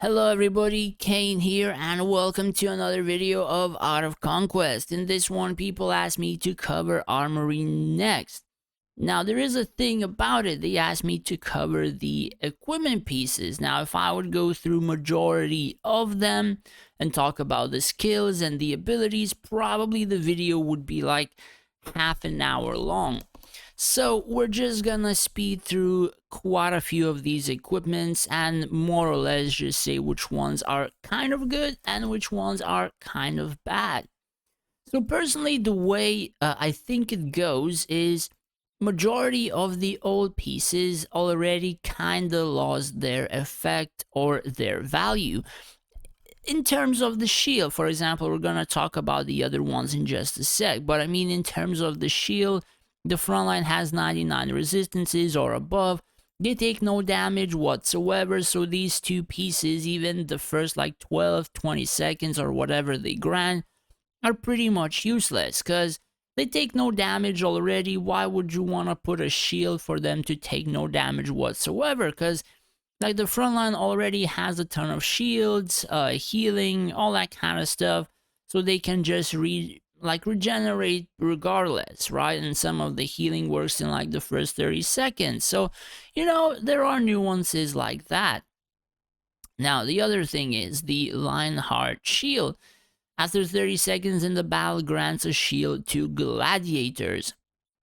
Hello everybody, Kane here and welcome to another video of Art of Conquest. In this one, people asked me to cover Armory next. Now there is a thing about it, they asked me to cover the equipment pieces. Now if I would go through majority of them and talk about the skills and the abilities, probably the video would be like half an hour long. So we're just gonna speed through quite a few of these equipments and more or less just say which ones are kind of good and which ones are kind of bad. So personally, the way I think it goes is majority of the old pieces already kinda lost their effect or their value. In terms of the shield, for example, we're gonna talk about the other ones in just a sec, but I mean in terms of the shield, the front line has 99 resistances or above. They take no damage whatsoever, so these two pieces, even the first like 12, 20 seconds or whatever they grant, are pretty much useless because they take no damage already. Why would you want to put a shield for them to take no damage whatsoever? Because like the front line already has a ton of shields, healing, all that kind of stuff, so they can just regenerate regardless, right? And some of the healing works in like the first 30 seconds. So, there are nuances like that. Now, the other thing is the Lionheart shield. After 30 seconds in the battle, grants a shield to gladiators.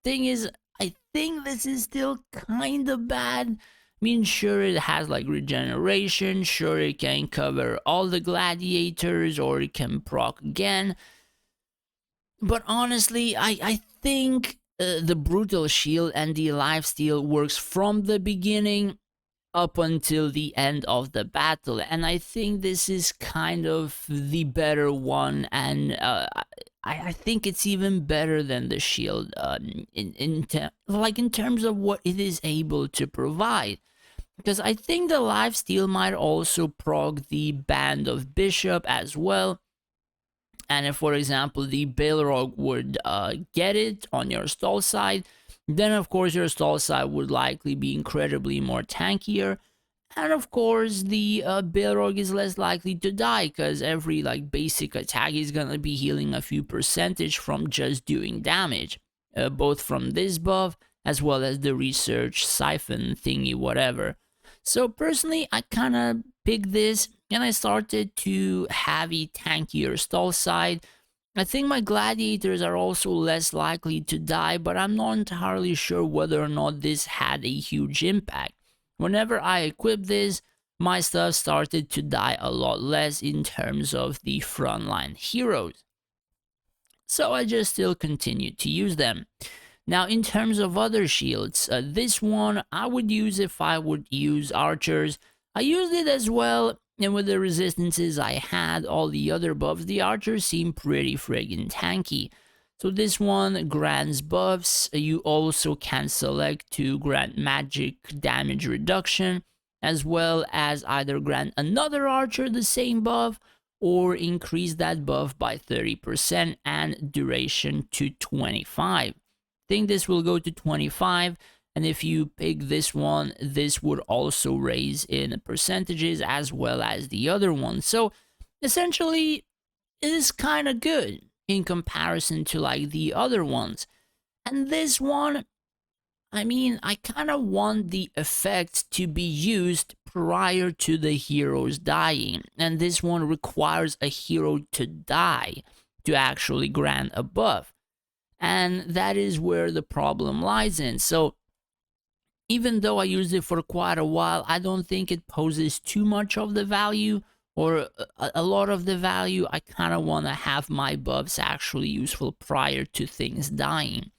Thing is, I think this is still kind of bad. I mean, sure, it has like regeneration, sure, it can cover all the gladiators, or it can proc again. But honestly, I think the brutal shield and the lifesteal works from the beginning up until the end of the battle, and I think this is kind of the better one, and I think it's even better than the shield in terms of what it is able to provide. Because I think the lifesteal might also prog the Band of Bishop as well. And if, for example, the Balrog would get it on your stall side, then of course your stall side would likely be incredibly more tankier. And of course, the Balrog is less likely to die because every like basic attack is gonna be healing a few percentage from just doing damage, both from this buff as well as the research siphon thingy, whatever. So personally, I kind of picked this and I started to have a tankier stall side. I think my gladiators are also less likely to die, but I'm not entirely sure whether or not this had a huge impact. Whenever I equipped this, my stuff started to die a lot less in terms of the frontline heroes. So I just still continued to use them. Now, in terms of other shields, this one I would use if I would use archers. I used it as well, and with the resistances I had, all the other buffs, the archers seem pretty friggin' tanky. So this one grants buffs. You also can select to grant magic damage reduction, as well as either grant another archer the same buff, or increase that buff by 30% and duration to 25. Think this will go to 25, and if you pick this one, this would also raise in percentages as well as the other one. So essentially, it is kind of good in comparison to like the other ones. And this one, I mean, I kind of want the effect to be used prior to the heroes dying, and this one requires a hero to die to actually grant a buff. And that is where the problem lies in. So even though I used it for quite a while, I don't think it poses too much of the value or a lot of the value. I kind of want to have my buffs actually useful prior to things dying.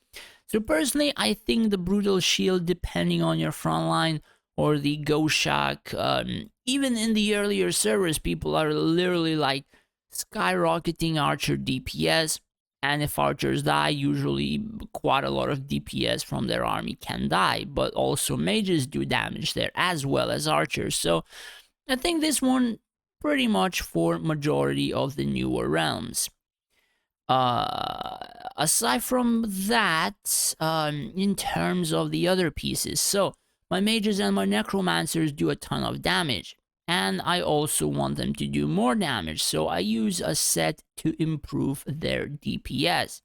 So personally, I think the Brutal Shield, depending on your frontline, or the Goshak, even in the earlier servers, people are literally like skyrocketing archer DPS, and if archers die, usually quite a lot of DPS from their army can die, but also mages do damage there as well as archers. So I think this one pretty much for majority of the newer realms. Aside from that, in terms of the other pieces, so my mages and my necromancers do a ton of damage, and I also want them to do more damage, so I use a set to improve their DPS.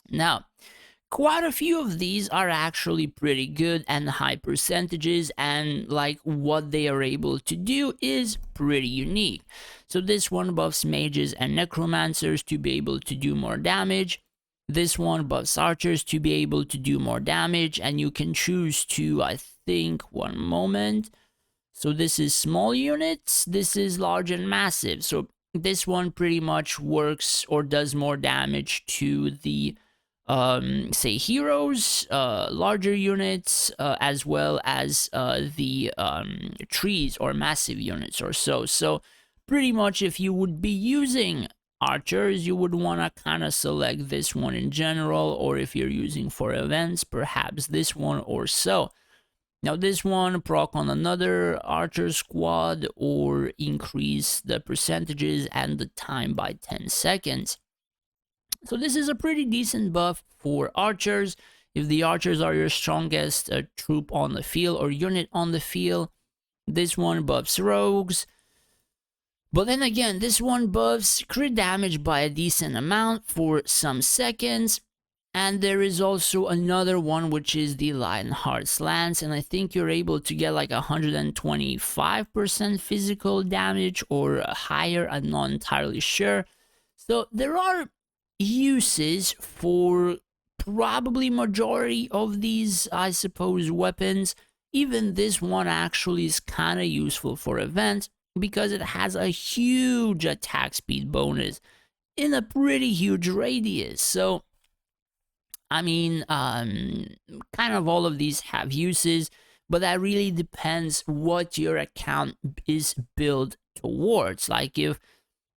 Now, quite a few of these are actually pretty good and high percentages, and like what they are able to do is pretty unique. So this one buffs mages and necromancers to be able to do more damage. This one buffs archers to be able to do more damage, and you can choose to, I think, one moment. So this is small units, this is large and massive. So this one pretty much works or does more damage to the say heroes, larger units, as well as the trees or massive units or so. So pretty much if you would be using archers, you would want to kind of select this one in general, or if you're using for events, perhaps this one or so. Now this one proc on another archer squad or increase the percentages and the time by 10 seconds. So this is a pretty decent buff for archers. If the archers are your strongest troop on the field or unit on the field, this one buffs rogues. But then again, this one buffs crit damage by a decent amount for some seconds. And there is also another one, which is the Lionheart's Lance, and I think you're able to get like 125% physical damage or higher, I'm not entirely sure. So there are uses for probably majority of these, I suppose, weapons. Even this one actually is kind of useful for events because it has a huge attack speed bonus in a pretty huge radius. So I mean, kind of all of these have uses, but that really depends what your account is built towards. Like if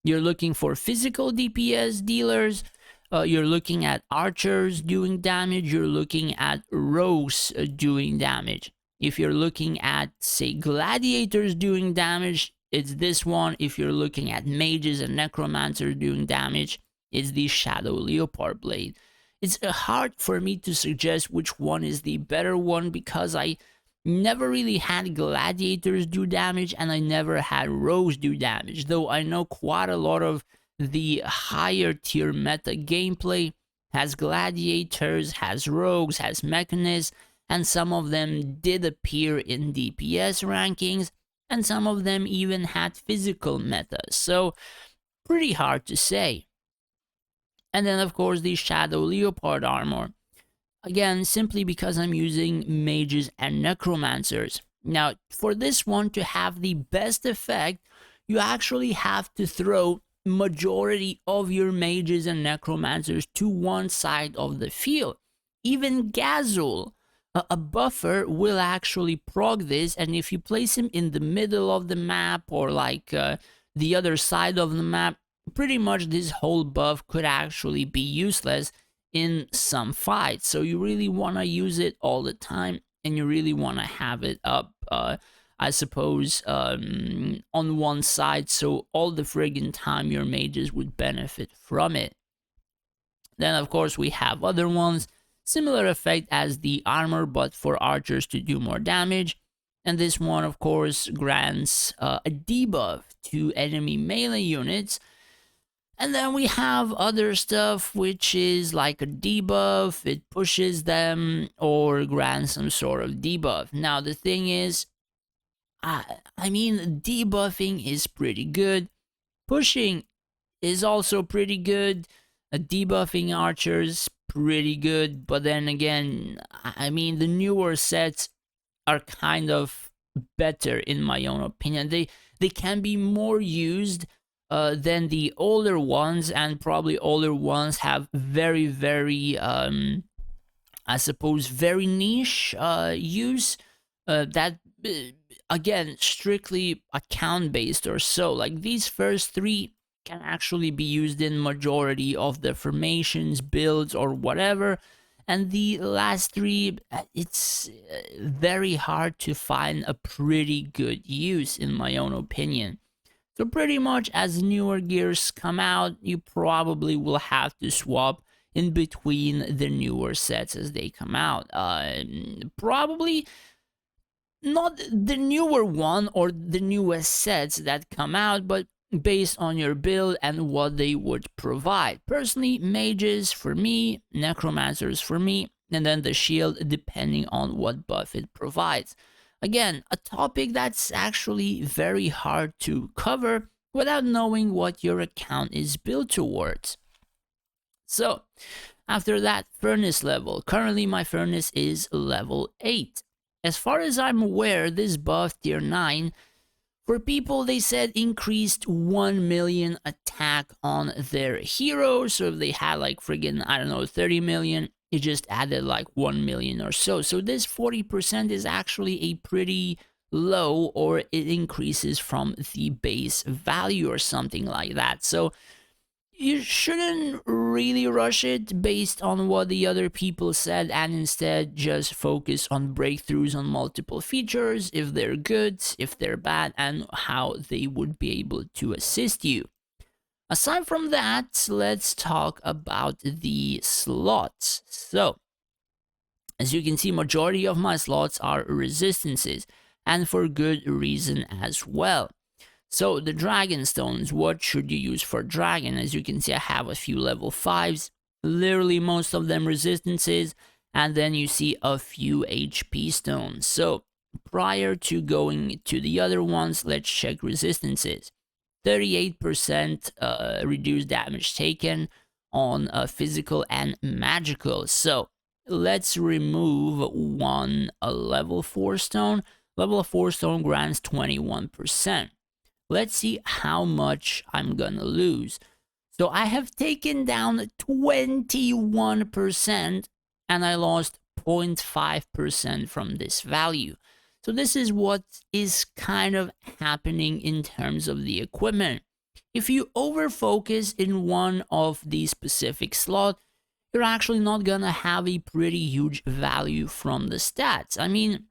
you're looking for physical DPS dealers, you're looking at archers doing damage, you're looking at rogues doing damage. If you're looking at, say, gladiators doing damage, it's this one. If you're looking at mages and necromancers doing damage, it's the Shadow Leopard Blade. It's hard for me to suggest which one is the better one because I never really had gladiators do damage and I never had rogues do damage, though I know quite a lot of the higher tier meta gameplay has gladiators, has rogues, has mechanists, and some of them did appear in DPS rankings, and some of them even had physical metas, so pretty hard to say. And then of course the Shadow Leopard armor. Again, simply because I'm using mages and necromancers. Now, for this one to have the best effect, you actually have to throw majority of your mages and necromancers to one side of the field. Even Gazul, a buffer, will actually proc this, and if you place him in the middle of the map or like the other side of the map, pretty much this whole buff could actually be useless in some fights. So you really want to use it all the time, and you really want to have it up, I suppose, on one side, so all the friggin' time your mages would benefit from it. Then of course we have other ones, similar effect as the armor, but for archers to do more damage. And this one of course grants a debuff to enemy melee units. And then we have other stuff, which is like a debuff, it pushes them or grants some sort of debuff. Now the thing is, I mean, debuffing is pretty good, pushing is also pretty good, debuffing archers pretty good, but then again, I mean, the newer sets are kind of better in my own opinion. They can be more used than the older ones, and probably older ones have very, very, I suppose, very niche use that, again, strictly account based or so. Like these first three can actually be used in majority of the formations, builds, or whatever. And the last three, it's very hard to find a pretty good use in my own opinion. So pretty much as newer gears come out, you probably will have to swap in between the newer sets as they come out. Probably not the newer one or the newest sets that come out, but based on your build and what they would provide. Personally, mages for me, necromancers for me, and then the shield depending on what buff it provides. Again, a topic that's actually very hard to cover without knowing what your account is built towards. So, after that, furnace level. Currently, my furnace is level 8. As far as I'm aware, this buff, tier 9, for people, they said increased 1 million attack on their heroes. So if they had like friggin', I don't know, 30 million, it just added like 1 million or so. So this 40% is actually a pretty low, or it increases from the base value or something like that. So you shouldn't really rush it based on what the other people said, and instead just focus on breakthroughs on multiple features, if they're good, if they're bad, and how they would be able to assist you. Aside from that, let's talk about the slots. So, as you can see, majority of my slots are resistances, and for good reason as well. So the dragon stones, what should you use for dragon? As you can see, I have a few level 5s, literally most of them resistances, and then you see a few HP stones. So prior to going to the other ones, let's check resistances. 38% reduced damage taken on physical and magical. So let's remove one level 4 stone. Level 4 stone grants 21%. Let's see how much I'm gonna lose. So I have taken down 21% and I lost 0.5% from this value. So this is what is kind of happening in terms of the equipment. If you over-focus in one of these specific slots, you're actually not gonna have a pretty huge value from the stats. I mean,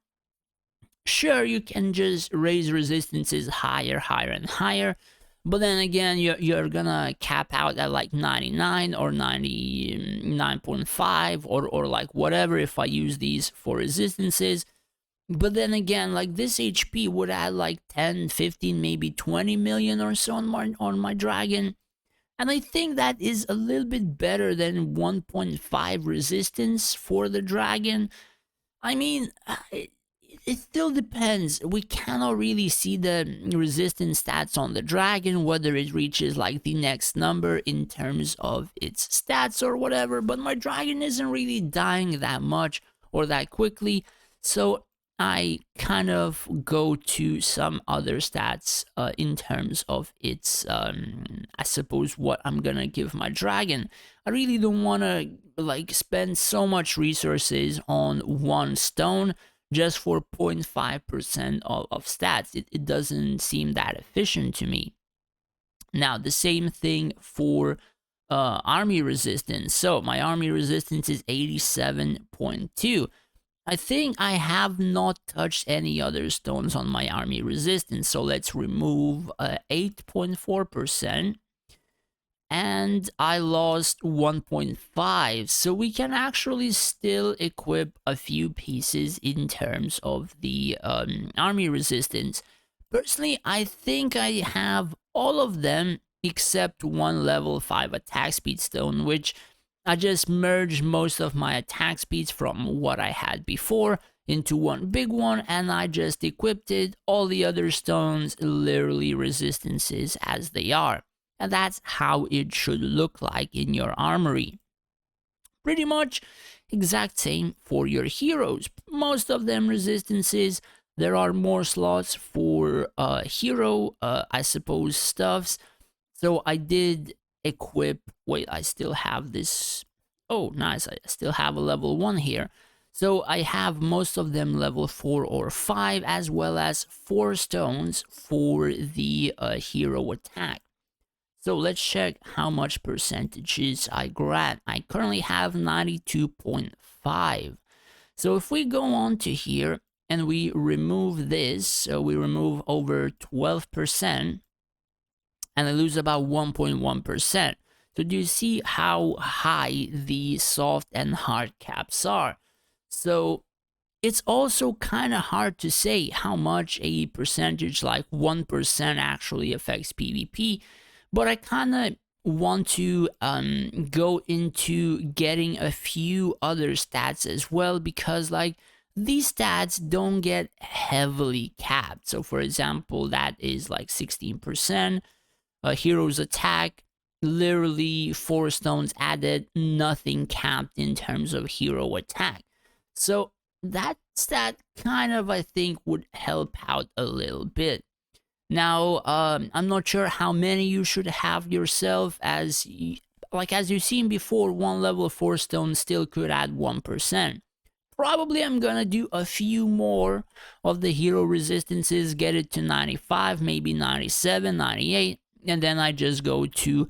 sure, you can just raise resistances higher, higher, and higher, but then again, you're gonna cap out at like 99 or 99.5 or like whatever if I use these for resistances. But then again, like this HP would add like 10, 15, maybe 20 million or so on my dragon. And I think that is a little bit better than 1.5 resistance for the dragon. I mean, it still depends. We cannot really see the resistance stats on the dragon, whether it reaches like the next number in terms of its stats or whatever, but my dragon isn't really dying that much or that quickly, so I kind of go to some other stats in terms of its, I suppose, what I'm gonna give my dragon. I really don't want to like spend so much resources on one stone just for 0.5% of stats. It doesn't seem that efficient to me. Now, the same thing for army resistance. So my army resistance is 87.2. I think I have not touched any other stones on my army resistance. So let's remove 8.4%. And I lost 1.5, so we can actually still equip a few pieces in terms of the army resistance. Personally, I think I have all of them except one level 5 attack speed stone, which I just merged most of my attack speeds from what I had before into one big one, and I just equipped it. All the other stones literally resistances as they are. And that's how it should look like in your armory. Pretty much exact same for your heroes. Most of them resistances. There are more slots for hero, I suppose, stuffs. So I did equip, wait, I still have this. Oh, nice, I still have a level 1 here. So I have most of them level 4 or 5, as well as 4 stones for the hero attack. So let's check how much percentages I grant. I currently have 92.5. So if we go on to here and we remove this, so we remove over 12%, and I lose about 1.1%. So do you see how high the soft and hard caps are? So it's also kind of hard to say how much a percentage like 1% actually affects PvP, but I kind of want to go into getting a few other stats as well, because like these stats don't get heavily capped. So for example, that is like 16%. A hero's attack, literally 4 stones added, nothing capped in terms of hero attack. So that stat kind of, I think, would help out a little bit. Now, I'm not sure how many you should have yourself, as as you've seen before, one level 4 stone still could add 1%. Probably I'm gonna do a few more of the hero resistances, get it to 95, maybe 97, 98, and then I just go to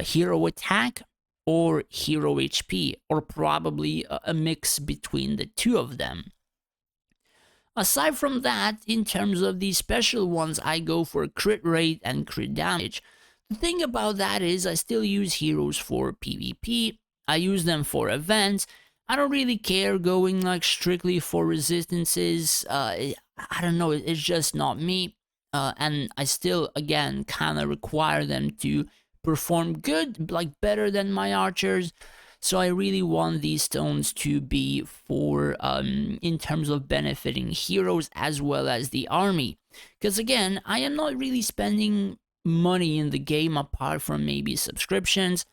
hero attack or hero HP, or probably a mix between the two of them. Aside from that, in terms of these special ones, I go for crit rate and crit damage. The thing about that is I still use heroes for PvP, I use them for events. I don't really care going like strictly for resistances. I don't know, it's just not me. And I still, again, kind of require them to perform good, like better than my archers. So I really want these stones to be for, in terms of benefiting heroes as well as the army. Because again, I am not really spending money in the game apart from maybe subscriptions.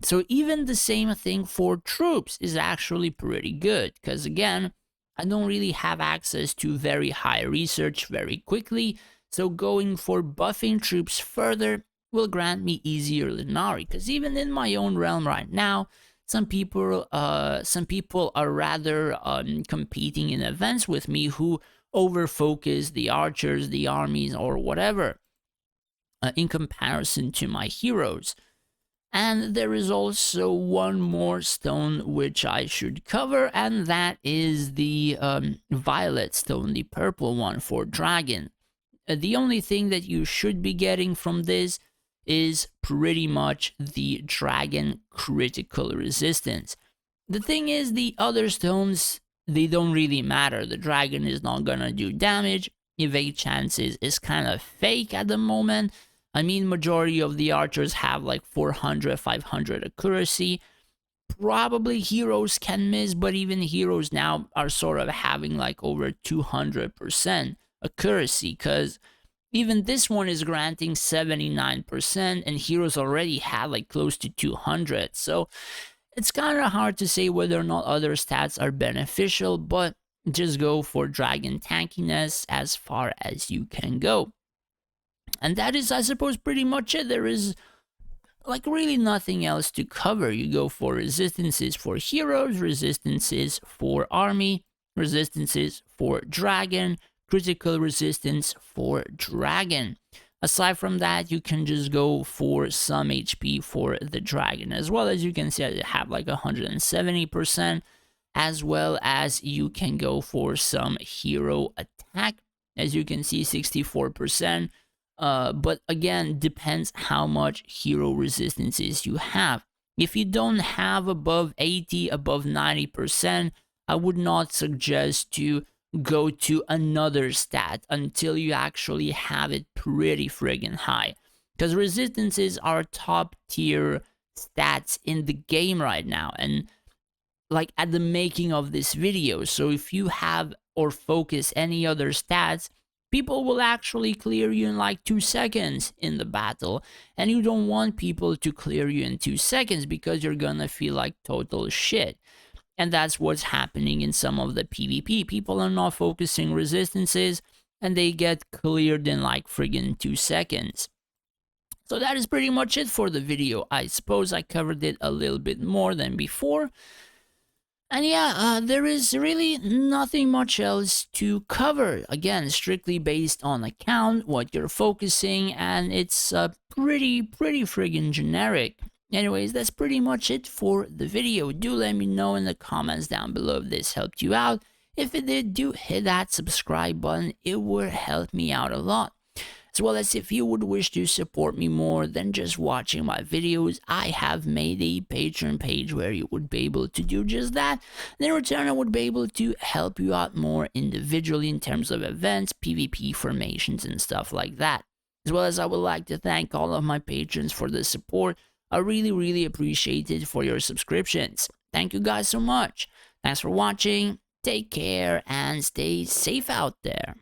So even the same thing for troops is actually pretty good, because again, I don't really have access to very high research very quickly, so going for buffing troops further will grant me easier Linari, because even in my own realm right now, some people are rather competing in events with me who overfocus the archers, the armies, or whatever, in comparison to my heroes. And there is also one more stone which I should cover, and that is the violet stone, the purple one for dragon. The only thing that you should be getting from this is pretty much the dragon critical resistance. The thing is, the other stones, they don't really matter. The dragon is not gonna do damage. Evade chances is kind of fake at the moment. I mean, majority of the archers have like 400, 500 accuracy. Probably heroes can miss, but even heroes now are sort of having like over 200% accuracy, because even this one is granting 79%, and heroes already had like close to 200. So it's kind of hard to say whether or not other stats are beneficial, but just go for dragon tankiness as far as you can go. And that is, I suppose, pretty much it. There is like really nothing else to cover. You go for resistances for heroes, resistances for army, resistances for dragon, critical resistance for dragon. Aside from that, you can just go for some HP for the dragon, as well as you can see I have like 170%, as well as you can go for some hero attack. As you can see, 64%. But again, depends how much hero resistances you have. If you don't have above 80, above 90%, I would not suggest to go to another stat until you actually have it pretty friggin' high. Because resistances are top tier stats in the game right now, and like at the making of this video. So if you have or focus any other stats, people will actually clear you in like 2 seconds in the battle, and you don't want people to clear you in 2 seconds because you're gonna feel like total shit. And that's what's happening in some of the PvP. People are not focusing resistances, and they get cleared in like friggin' 2 seconds. So that is pretty much it for the video. I suppose I covered it a little bit more than before. And yeah, there is really nothing much else to cover. Again, strictly based on account, what you're focusing, and it's pretty friggin' generic. Anyways, that's pretty much it for the video. Do let me know in the comments down below if this helped you out. If it did, do hit that subscribe button. It would help me out a lot. As well as if you would wish to support me more than just watching my videos, I have made a Patreon page where you would be able to do just that. And in return, I would be able to help you out more individually in terms of events, PvP formations, and stuff like that. As well as I would like to thank all of my patrons for the support. I really appreciate it for your subscriptions. Thank you guys so much. Thanks for watching. Take care and stay safe out there.